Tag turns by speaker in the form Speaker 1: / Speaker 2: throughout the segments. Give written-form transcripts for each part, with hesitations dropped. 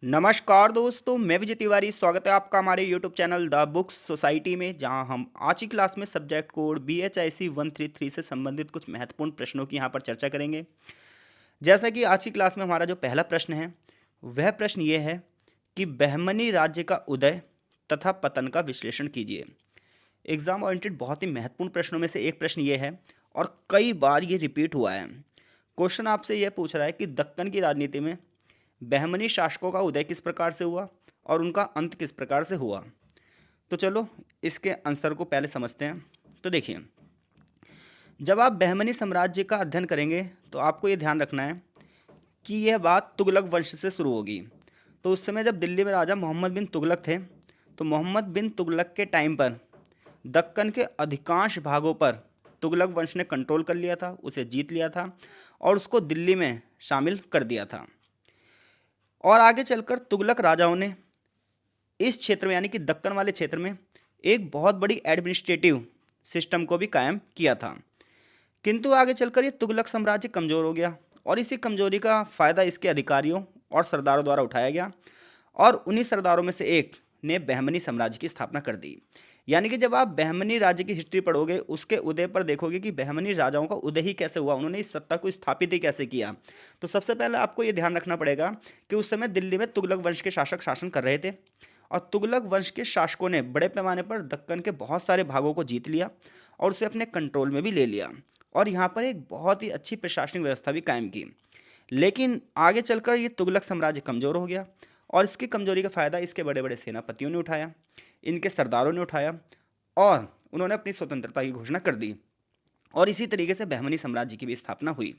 Speaker 1: नमस्कार दोस्तों, मैं विजय तिवारी। स्वागत है आपका हमारे YouTube channel the books society में, जहां हम आज की क्लास में सब्जेक्ट कोड BHIC 133 से संबंधित कुछ महत्वपूर्ण प्रश्नों की यहां पर चर्चा करेंगे। जैसा कि आज की क्लास में हमारा जो पहला प्रश्न है वह प्रश्न ये है कि बहमनी राज्य का उदय तथा पतन का विश्लेषण कीजिए। एग्जाम ओरिएंटेड बहुत ही महत्वपूर्ण प्रश्नों में से एक प्रश्न ये है और कई बार ये रिपीट हुआ है। क्वेश्चन आपसे यह पूछ रहा है कि दक्कन की राजनीति में बहमनी शासकों का उदय किस प्रकार से हुआ और उनका अंत किस प्रकार से हुआ। तो चलो इसके आंसर को पहले समझते हैं। तो देखिए, जब आप बहमनी साम्राज्य का अध्ययन करेंगे तो आपको ये ध्यान रखना है कि यह बात तुगलक वंश से शुरू होगी। तो उस समय जब दिल्ली में राजा मोहम्मद बिन तुगलक थे, तो मोहम्मद बिन तुगलक के टाइम पर दक्कन के अधिकांश भागों पर तुगलक वंश ने कंट्रोल कर लिया था, उसे जीत लिया था और उसको दिल्ली में शामिल कर दिया था। और आगे चलकर तुगलक राजाओं ने इस क्षेत्र में यानी कि दक्कन वाले क्षेत्र में एक बहुत बड़ी एडमिनिस्ट्रेटिव सिस्टम को भी कायम किया था। किंतु आगे चलकर ये तुगलक साम्राज्य कमज़ोर हो गया और इसी कमजोरी का फ़ायदा इसके अधिकारियों और सरदारों द्वारा उठाया गया और उन्हीं सरदारों में से एक ने बहमनी साम्राज्य की स्थापना कर दी। यानी कि जब आप बहमनी राज्य की हिस्ट्री पढ़ोगे उसके उदय पर देखोगे कि बहमनी राजाओं का उदय ही कैसे हुआ, उन्होंने इस सत्ता को स्थापित ही कैसे किया। तो सबसे पहले आपको ये ध्यान रखना पड़ेगा कि उस समय दिल्ली में तुगलक वंश के शासक शासन कर रहे थे और तुगलक वंश के शासकों ने बड़े पैमाने पर दक्कन के बहुत सारे भागों को जीत लिया और उसे अपने कंट्रोल में भी ले लिया और यहाँ पर एक बहुत ही अच्छी प्रशासनिक व्यवस्था भी कायम की। लेकिन आगे चलकर ये तुगलक साम्राज्य कमज़ोर हो गया और इसकी कमजोरी का फ़ायदा इसके बड़े बड़े सेनापतियों ने उठाया, इनके सरदारों ने उठाया और उन्होंने अपनी स्वतंत्रता की घोषणा कर दी और इसी तरीके से बहमनी साम्राज्य की भी स्थापना हुई।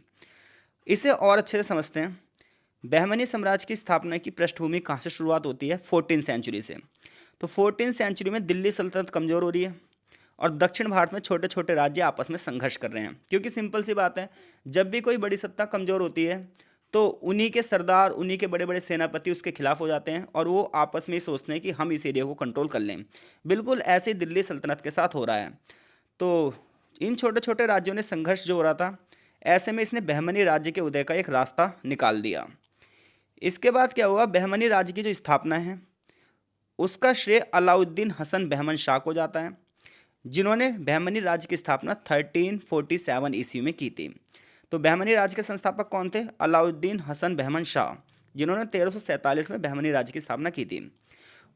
Speaker 1: इसे और अच्छे से समझते हैं। बहमनी साम्राज्य की स्थापना की पृष्ठभूमि कहाँ से शुरुआत होती है? 14th सेंचुरी से। तो 14th सेंचुरी में दिल्ली सल्तनत कमज़ोर हो रही है और दक्षिण भारत में छोटे छोटे राज्य आपस में संघर्ष कर रहे हैं, क्योंकि सिंपल सी बात है, जब भी कोई बड़ी सत्ता कमज़ोर होती है तो उन्हीं के सरदार, उन्हीं के बड़े बड़े सेनापति उसके खिलाफ हो जाते हैं और वो आपस में ही सोचते हैं कि हम इस एरिया को कंट्रोल कर लें। बिल्कुल ऐसे ही दिल्ली सल्तनत के साथ हो रहा है। तो इन छोटे छोटे राज्यों ने संघर्ष जो हो रहा था, ऐसे में इसने बहमनी राज्य के उदय का एक रास्ता निकाल दिया। इसके बाद क्या हुआ? बहमनी राज्य की जो स्थापना है उसका श्रेय अलाउद्दीन हसन बहमन शाह को जाता है, जिन्होंने बहमनी राज्य की स्थापना 1347 ईस्वी में की थी। तो बहमनी राज्य के संस्थापक कौन थे? अलाउद्दीन हसन बहमन शाह, जिन्होंने 1347 में बहमनी राज्य की स्थापना की थी।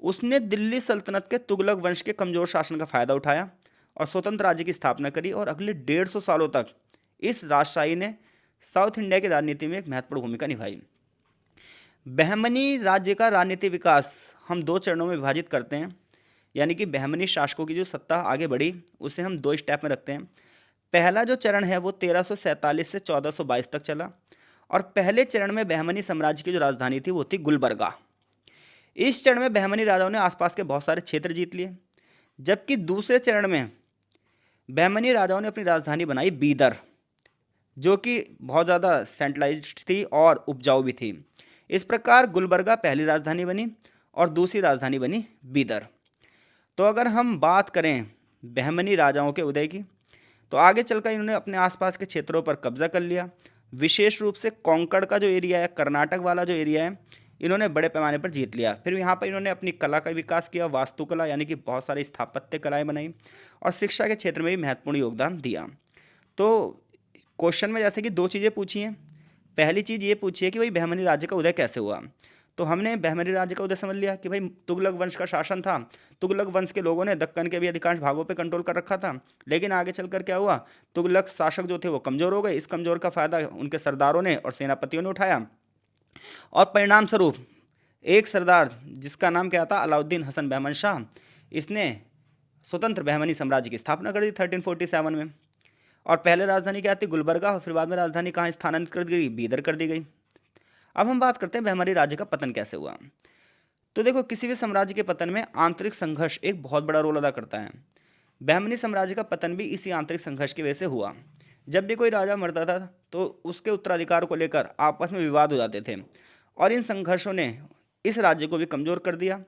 Speaker 1: उसने दिल्ली सल्तनत के तुगलक वंश के कमज़ोर शासन का फ़ायदा उठाया और स्वतंत्र राज्य की स्थापना करी और अगले 150 सालों तक इस राजशाही ने साउथ इंडिया की राजनीति में एक महत्वपूर्ण भूमिका निभाई। बहमनी राज्य का राजनीतिक विकास हम दो चरणों में विभाजित करते हैं, यानी कि बहमनी शासकों की जो सत्ता आगे बढ़ी उसे हम दो स्टेप में रखते हैं। पहला जो चरण है वो 1347 से 1422 तक चला और पहले चरण में बहमनी साम्राज्य की जो राजधानी थी वो थी गुलबर्गा। इस चरण में बहमनी राजाओं ने आसपास के बहुत सारे क्षेत्र जीत लिए, जबकि दूसरे चरण में बहमनी राजाओं ने अपनी राजधानी बनाई बीदर, जो कि बहुत ज़्यादा सेंट्रलाइज्ड थी और उपजाऊ भी थी। इस प्रकार गुलबर्गा पहली राजधानी बनी और दूसरी राजधानी बनी बीदर। तो अगर हम बात करें बहमनी राजाओं के उदय की, तो आगे चलकर इन्होंने अपने आसपास के क्षेत्रों पर कब्जा कर लिया। विशेष रूप से कोंकण का जो एरिया है, कर्नाटक वाला जो एरिया है, इन्होंने बड़े पैमाने पर जीत लिया। फिर यहाँ पर इन्होंने अपनी कला का विकास किया, वास्तुकला यानी कि बहुत सारी स्थापत्य कलाएँ बनाई और शिक्षा के क्षेत्र में भी महत्वपूर्ण योगदान दिया। तो क्वेश्चन में जैसे कि दो चीज़ें पूछी हैं। पहली चीज़ ये पूछी है कि भाई बहमनी राज्य का उदय कैसे हुआ। तो हमने बहमनी राज्य का उदय समझ लिया कि भाई तुगलक वंश का शासन था, तुगलक वंश के लोगों ने दक्कन के भी अधिकांश भागों पे कंट्रोल कर रखा था। लेकिन आगे चलकर क्या हुआ? तुगलक शासक जो थे वो कमज़ोर हो गए। इस कमज़ोर का फ़ायदा उनके सरदारों ने और सेनापतियों ने उठाया और परिणाम स्वरूप एक सरदार जिसका नाम क्या था? अलाउद्दीन हसन बहमन शाह, इसने स्वतंत्र बहमनी साम्राज्य की स्थापना कर दी 1347 में। और पहले राजधानी क्या थी? गुलबर्गा, और फिर बाद में राजधानी कहाँ स्थानांतरित कर दी गई? बीदर कर दी गई। अब हम बात करते हैं बहमनी राज्य का पतन कैसे हुआ। तो देखो, किसी भी साम्राज्य के पतन में आंतरिक संघर्ष एक बहुत बड़ा रोल अदा करता है। बहमनी साम्राज्य का पतन भी इसी आंतरिक संघर्ष की वजह से हुआ। जब भी कोई राजा मरता था तो उसके उत्तराधिकार को लेकर आपस में विवाद हो जाते थे और इन संघर्षों ने इस राज्य को भी कमज़ोर कर दिया।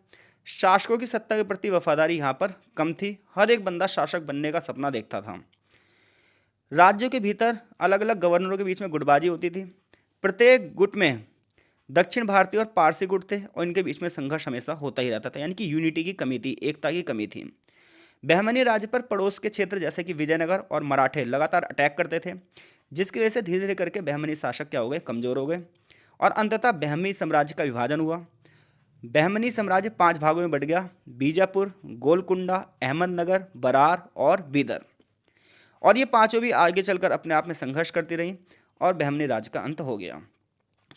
Speaker 1: शासकों की सत्ता के प्रति वफादारी यहाँ पर कम थी। हर एक बंदा शासक बनने का सपना देखता था। राज्यों के भीतर अलग अलग गवर्नरों के बीच में गुटबाजी होती थी। प्रत्येक गुट में दक्षिण भारतीय और पारसी गुट थे और इनके बीच में संघर्ष हमेशा होता ही रहता था, यानी कि यूनिटी की कमी थी, एकता की कमी थी। बहमनी राज्य पर पड़ोस के क्षेत्र जैसे कि विजयनगर और मराठे लगातार अटैक करते थे, जिसकी वजह से धीरे धीरे करके बहमनी शासक क्या हो गए, कमजोर हो गए और अंततः बहमनी साम्राज्य का विभाजन हुआ। बहमनी साम्राज्य 5 भागों में बट गया: बीजापुर, गोलकुंडा, अहमदनगर, बरार और बीदर। और ये पांचों भी आगे चलकर अपने आप में संघर्ष करती रहीं और बहमनी राज्य का अंत हो गया।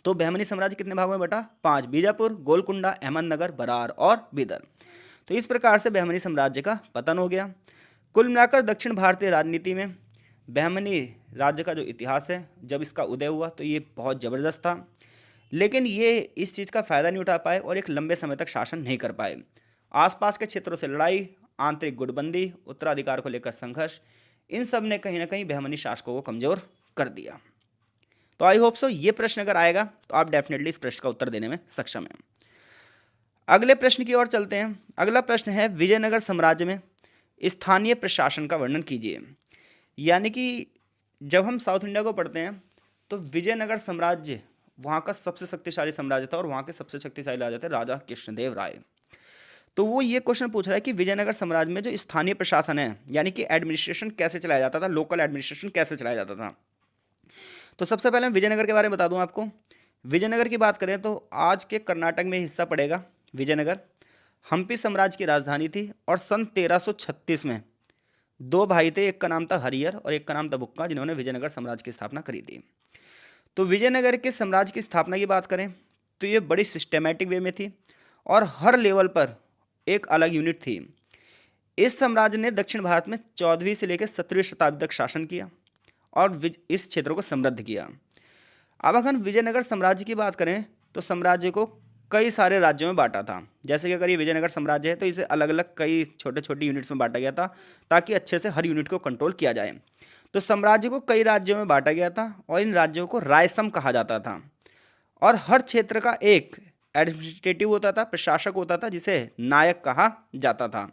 Speaker 1: तो बहमनी साम्राज्य कितने भागों में बटा? 5। बीजापुर, गोलकुंडा, अहमदनगर, बरार और बीदर। तो इस प्रकार से बहमनी साम्राज्य का पतन हो गया। कुल मिलाकर दक्षिण भारतीय राजनीति में बहमनी राज्य का जो इतिहास है, जब इसका उदय हुआ तो ये बहुत ज़बरदस्त था, लेकिन ये इस चीज़ का फ़ायदा नहीं उठा पाए और एक लंबे समय तक शासन नहीं कर पाए। आसपास के क्षेत्रों से लड़ाई, आंतरिक गुटबंदी, उत्तराधिकार को लेकर संघर्ष, इन सब ने कहीं ना कहीं बहमनी शासकों को कमज़ोर कर दिया। तो आई होप सो ये प्रश्न अगर आएगा तो आप डेफिनेटली इस प्रश्न का उत्तर देने में सक्षम हैं। अगले प्रश्न की ओर चलते हैं। अगला प्रश्न है, विजयनगर साम्राज्य में स्थानीय प्रशासन का वर्णन कीजिए। यानी कि जब हम साउथ इंडिया को पढ़ते हैं तो विजयनगर साम्राज्य वहाँ का सबसे शक्तिशाली साम्राज्य था और वहाँ के सबसे शक्तिशाली राजा थे राजा कृष्णदेव राय। तो वो ये क्वेश्चन पूछ रहा है कि विजयनगर साम्राज्य में जो स्थानीय प्रशासन है, यानी कि एडमिनिस्ट्रेशन कैसे चलाया जाता था, लोकल एडमिनिस्ट्रेशन कैसे चलाया जाता था। तो सबसे पहले मैं विजयनगर के बारे में बता दूं आपको। विजयनगर की बात करें तो आज के कर्नाटक में हिस्सा पड़ेगा विजयनगर। हम्पी साम्राज्य की राजधानी थी और सन 1336 में 2 भाई थे, एक का नाम था हरिहर और एक का नाम था बुक्का, जिन्होंने विजयनगर साम्राज्य की स्थापना करी थी। तो विजयनगर के साम्राज्य की स्थापना की बात करें तो ये बड़ी सिस्टेमेटिक वे में थी और हर लेवल पर एक अलग यूनिट थी। इस साम्राज्य ने दक्षिण भारत में 14वीं से लेकर 17वीं शताब्दी तक शासन किया और इस क्षेत्र को समृद्ध किया। अब अगर विजयनगर साम्राज्य की बात करें तो साम्राज्य को कई सारे राज्यों में बांटा था। जैसे कि अगर ये विजयनगर साम्राज्य है तो इसे अलग अलग कई छोटे छोटी यूनिट्स में बांटा गया था ताकि अच्छे से हर यूनिट को कंट्रोल किया जाए। तो साम्राज्य को कई राज्यों में बांटा गया था और इन राज्यों को रायसम कहा जाता था और हर क्षेत्र का एक एडमिनिस्ट्रेटिव होता था, प्रशासक होता था, जिसे नायक कहा जाता था।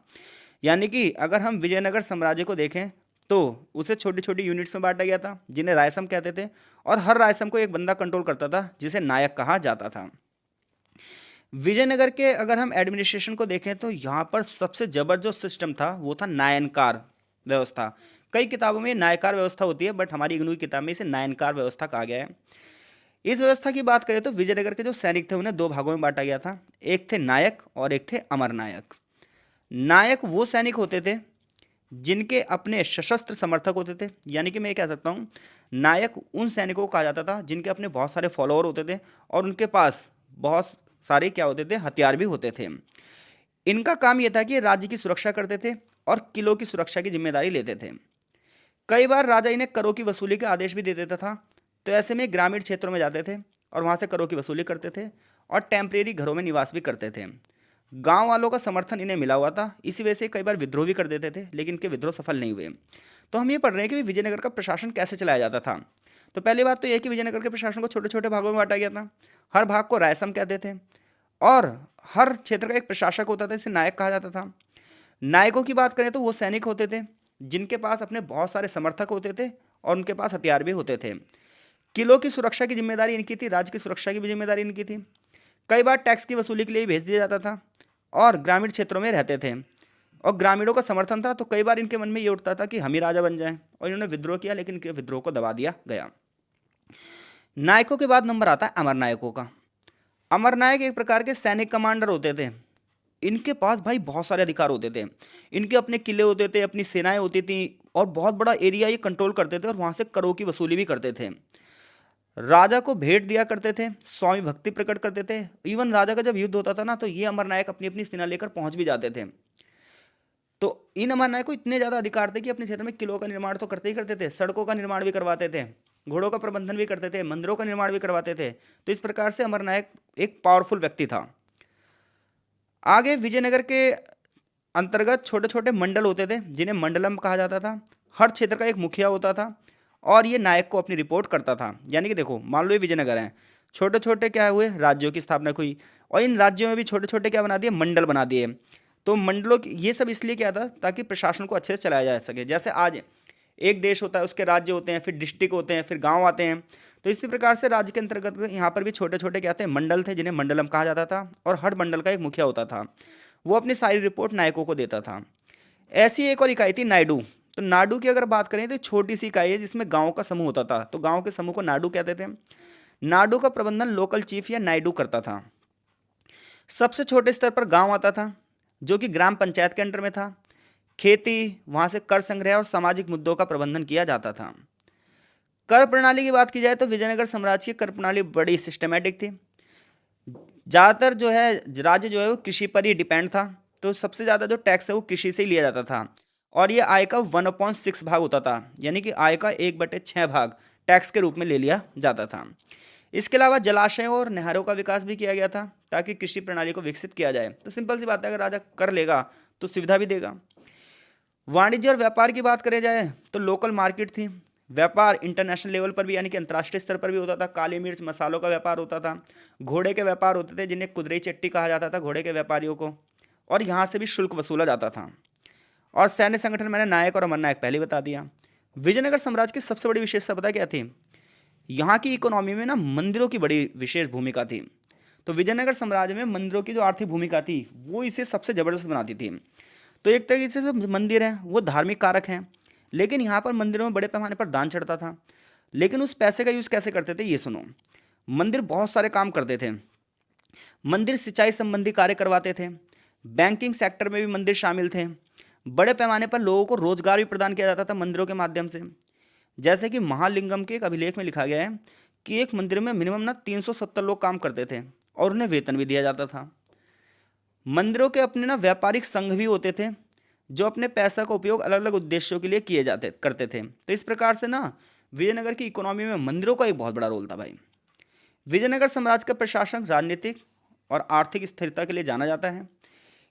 Speaker 1: यानी कि अगर हम विजयनगर साम्राज्य को देखें तो उसे छोटी छोटी यूनिट्स में बांटा गया था जिन्हें रायसम कहते थे और हर रायसम को एक बंदा कंट्रोल करता था जिसे नायक कहा जाता था। विजयनगर के अगर हम एडमिनिस्ट्रेशन को देखें तो यहाँ पर सबसे जबरदस्त सिस्टम था वो था नायनकार व्यवस्था। कई किताबों में नायकार व्यवस्था होती है बट हमारी इग्नू की किताब में इसे नायनकार व्यवस्था कहा गया है। इस व्यवस्था की बात करें तो विजयनगर के जो सैनिक थे उन्हें 2 भागों में बांटा गया था। एक थे नायक और एक थे अमर नायक। नायक वो सैनिक होते थे जिनके अपने सशस्त्र समर्थक होते थे, यानी कि मैं कह सकता हूँ नायक उन सैनिकों को कहा जाता था जिनके अपने बहुत सारे फॉलोअर होते थे और उनके पास बहुत सारे क्या होते थे, हथियार भी होते थे। इनका काम यह था कि राज्य की सुरक्षा करते थे और किलों की सुरक्षा की जिम्मेदारी लेते थे। कई बार राजा इन्हें करों की वसूली के आदेश भी दे देता था। तो ऐसे में ग्रामीण क्षेत्रों में जाते थे और वहाँ से करों की वसूली करते थे और टेम्परेरी घरों में निवास भी करते थे। गांव वालों का समर्थन इन्हें मिला हुआ था, इसी वजह से कई बार विद्रोह भी कर देते थे लेकिन इनके विद्रोह सफल नहीं हुए। तो हम ये पढ़ रहे हैं कि विजयनगर का प्रशासन कैसे चलाया जाता था। तो पहली बात तो यह कि विजयनगर के प्रशासन को छोटे छोटे भागों में बांटा गया था। हर भाग को रायसम कहते थे और हर क्षेत्र का एक प्रशासक होता था, इसे नायक कहा जाता था। नायकों की बात करें तो वो सैनिक होते थे जिनके पास अपने बहुत सारे समर्थक होते थे और उनके पास हथियार भी होते थे। किलों की सुरक्षा की जिम्मेदारी इनकी थी, राज्य की सुरक्षा की भी जिम्मेदारी इनकी थी। कई बार टैक्स की वसूली के लिए भेज दिया जाता था और ग्रामीण क्षेत्रों में रहते थे और ग्रामीणों का समर्थन था। तो कई बार इनके मन में ये उठता था कि हम ही राजा बन जाएं और इन्होंने विद्रोह किया लेकिन इनके विद्रोह को दबा दिया गया। नायकों के बाद नंबर आता है अमर नायकों का। अमर नायक एक प्रकार के सैनिक कमांडर होते थे। इनके पास भाई बहुत सारे अधिकार होते थे। इनके अपने किले होते थे, अपनी सेनाएं होती थी और बहुत बड़ा एरिया ये कंट्रोल करते थे और वहाँ से करों की वसूली भी करते थे। राजा को भेंट दिया करते थे, स्वामी भक्ति प्रकट करते थे। इवन राजा का जब युद्ध होता था ना तो ये अमर नायक अपनी अपनी सेना लेकर पहुंच भी जाते थे। तो इन अमर नायक को इतने ज़्यादा अधिकार थे कि अपने क्षेत्र में किलों का निर्माण तो करते ही करते थे, सड़कों का निर्माण भी करवाते थे, घोड़ों का प्रबंधन भी करते थे, मंदिरों का निर्माण भी करवाते थे। तो इस प्रकार से अमर नायक एक पावरफुल व्यक्ति था। आगे विजयनगर के अंतर्गत छोटे छोटे मंडल होते थे जिन्हें मंडलम कहा जाता था। हर क्षेत्र का एक मुखिया होता था और ये नायक को अपनी रिपोर्ट करता था। यानी कि देखो मान लो ये विजयनगर है, छोटे छोटे क्या हुए राज्यों की स्थापना हुई और इन राज्यों में भी छोटे छोटे क्या बना दिए, मंडल बना दिए। तो मंडलों की ये सब इसलिए क्या था ताकि प्रशासन को अच्छे से चलाया जा सके। जैसे आज एक देश होता है, उसके राज्य होते हैं, फिर डिस्ट्रिक्ट होते हैं, फिर गांव आते हैं। तो इसी प्रकार से राज्य के अंतर्गत यहाँ पर भी छोटे छोटे क्या थे, मंडल थे, जिन्हें मंडलम कहा जाता था, और हर मंडल का एक मुखिया होता था, वो अपनी सारी रिपोर्ट नायकों को देता था। ऐसी एक और इकाई थी नायडू। तो नाडू की अगर बात करें तो छोटी सी इकाई है जिसमें गाँव का समूह होता था, तो गाँव के समूह को नाडू कहते थे। नाडू का प्रबंधन लोकल चीफ या नायडू करता था। सबसे छोटे स्तर पर गांव आता था जो कि ग्राम पंचायत के अंडर में था। खेती, वहां से कर संग्रह और सामाजिक मुद्दों का प्रबंधन किया जाता था। कर प्रणाली की बात की जाए तो विजयनगर साम्राज्य की कर प्रणाली बड़ी सिस्टमेटिक थी। ज़्यादातर जो है राज्य जो है वो कृषि पर ही डिपेंड था, तो सबसे ज़्यादा जो टैक्स है वो कृषि से ही लिया जाता था, और ये आय का 1/6 भाग होता था, यानी कि आय का 1/6 भाग टैक्स के रूप में ले लिया जाता था। इसके अलावा जलाशयों और नहरों का विकास भी किया गया था ताकि कृषि प्रणाली को विकसित किया जाए। तो सिंपल सी बात है, अगर राजा कर लेगा तो सुविधा भी देगा। वाणिज्य और व्यापार की बात करें जाए तो लोकल मार्केट थी। व्यापार इंटरनेशनल लेवल पर भी यानी कि अंतर्राष्ट्रीय स्तर पर भी होता था। काली मिर्च मसालों का व्यापार होता था। घोड़े के व्यापार होते थे जिन्हें कुदरई चट्टी कहा जाता था घोड़े के व्यापारियों को, और यहाँ से भी शुल्क वसूला जाता था। और सैन्य संगठन मैंने नायक और अमरनायक पहले बता दिया। विजयनगर साम्राज्य की सबसे बड़ी विशेषता पता क्या थी? यहाँ की इकोनॉमी में ना मंदिरों की बड़ी विशेष भूमिका थी। तो विजयनगर साम्राज्य में मंदिरों की जो आर्थिक भूमिका थी वो इसे सबसे ज़बरदस्त बनाती थी। तो एक तरीके से जो मंदिर है वो धार्मिक कारक हैं, लेकिन यहाँ पर मंदिरों में बड़े पैमाने पर दान चढ़ता था। लेकिन उस पैसे का यूज़ कैसे करते थे ये सुनो। मंदिर बहुत सारे काम करते थे। मंदिर सिंचाई संबंधी कार्य करवाते थे। बैंकिंग सेक्टर में भी मंदिर शामिल थे। बड़े पैमाने पर लोगों को रोजगार भी प्रदान किया जाता था मंदिरों के माध्यम से। जैसे कि महालिंगम के एक अभिलेख में लिखा गया है कि एक मंदिर में मिनिमम ना 370 लोग काम करते थे और उन्हें वेतन भी दिया जाता था। मंदिरों के अपने ना व्यापारिक संघ भी होते थे जो अपने पैसा का उपयोग अलग अलग उद्देश्यों के लिए किए जाते करते थे। तो इस प्रकार से ना विजयनगर की इकोनॉमी में मंदिरों का एक बहुत बड़ा रोल था भाई। विजयनगर साम्राज्य का प्रशासन राजनीतिक और आर्थिक स्थिरता के लिए जाना जाता है।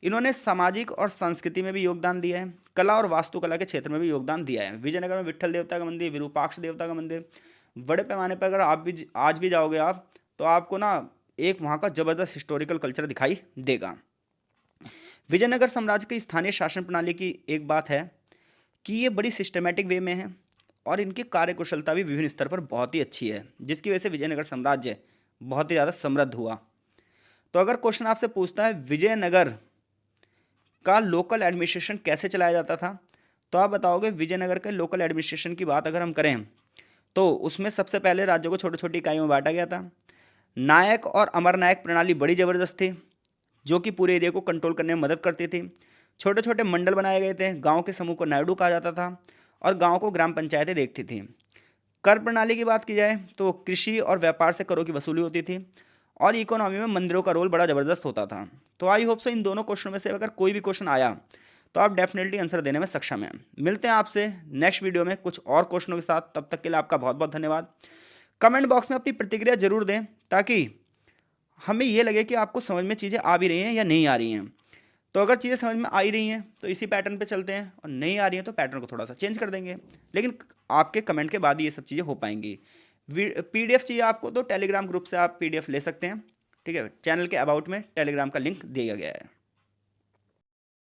Speaker 1: इन्होंने सामाजिक और संस्कृति में भी योगदान दिया है। कला और वास्तुकला के क्षेत्र में भी योगदान दिया है। विजयनगर में विट्ठल देवता का मंदिर, विरूपाक्ष देवता का मंदिर, बड़े पैमाने पर अगर आप भी आज भी जाओगे आप तो आपको ना एक वहाँ का जबरदस्त हिस्टोरिकल कल्चर दिखाई देगा। विजयनगर साम्राज्य की स्थानीय शासन प्रणाली की एक बात है कि ये बड़ी सिस्टमेटिक वे में है और इनकी कार्यकुशलता भी विभिन्न स्तर पर बहुत ही अच्छी है, जिसकी वजह से विजयनगर साम्राज्य बहुत ही ज़्यादा समृद्ध हुआ। तो अगर क्वेश्चन आपसे पूछता है विजयनगर का लोकल एडमिनिस्ट्रेशन कैसे चलाया जाता था, तो आप बताओगे विजयनगर के लोकल एडमिनिस्ट्रेशन की बात अगर हम करें तो उसमें सबसे पहले राज्यों को छोटी छोटी इकाइयों में बांटा गया था। नायक और अमरनायक प्रणाली बड़ी ज़बरदस्त थी जो कि पूरे एरिया को कंट्रोल करने में मदद करती थी। छोटे छोटे मंडल बनाए गए थे। गांव के समूह को नायडू कहा जाता था और गांव को ग्राम पंचायतें देखती थी। कर प्रणाली की बात की जाए तो कृषि और व्यापार से करों की वसूली होती थी और इकोनॉमी में मंदिरों का रोल बड़ा ज़बरदस्त होता था। तो आई होप सो इन दोनों क्वेश्चन में से अगर कोई भी क्वेश्चन आया तो आप डेफिनेटली आंसर देने में सक्षम हैं। मिलते हैं आपसे नेक्स्ट वीडियो में कुछ और क्वेश्चनों के साथ। तब तक के लिए आपका बहुत बहुत धन्यवाद। कमेंट बॉक्स में अपनी प्रतिक्रिया जरूर दें ताकि हमें ये लगे कि आपको समझ में चीज़ें आ भी रही हैं या नहीं आ रही हैं। तो अगर चीज़ें समझ में आ ही रही हैं तो इसी पैटर्न पे चलते हैं, और नहीं आ रही हैं तो पैटर्न को थोड़ा सा चेंज कर देंगे, लेकिन आपके कमेंट के बाद ही ये सब चीज़ें हो पाएंगी। PDF चाहिए आपको तो टेलीग्राम ग्रुप से आप PDF ले सकते हैं। ठीक है, चैनल के अबाउट में टेलीग्राम का लिंक दिया गया है।